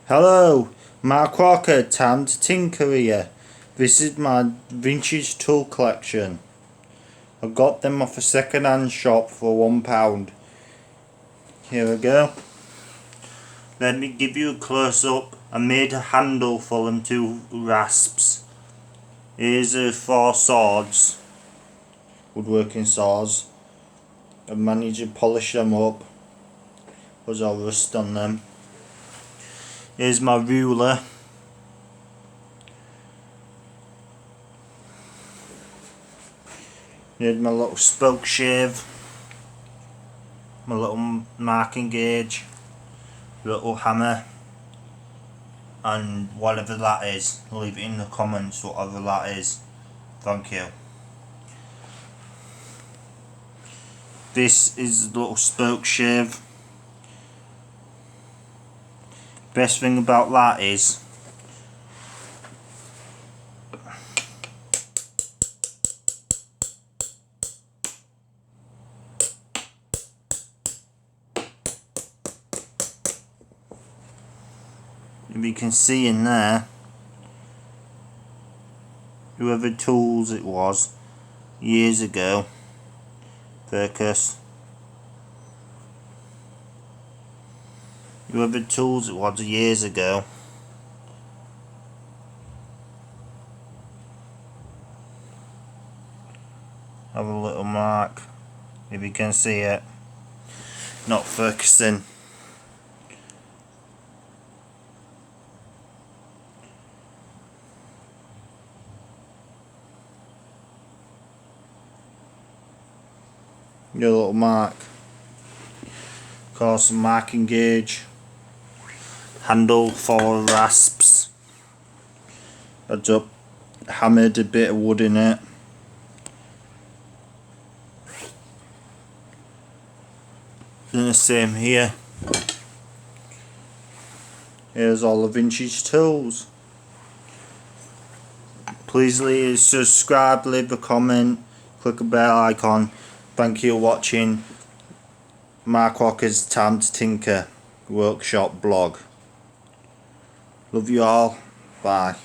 Hello, Mark Walker, time to tinker here. This is my vintage tool collection. I got them off a second-hand shop for £1. Here we go. Let me give you a close-up. I made a handle for them two rasps. Here's 4 swords, woodworking saws. I managed to polish them up. There's all rust on them. Here's my ruler. Here's my little spoke shave. My little marking gauge. Little hammer. And whatever that is. Leave it in the comments whatever that is. Thank you. This is the little spoke shave. Best thing about that is if you can see in there, whoever tools it was years ago, focus, whoever tools it was years ago, have a little mark, if you can see it, not focusing. Your little mark. Of course, a marking gauge, handle for rasps. I just hammered a bit of wood in it. Then the same here. Here's all the vintage tools. Please subscribe, leave a comment, click a bell icon. Thank you for watching Mark Walker's Time to Tinker Workshop blog. Love you all. Bye.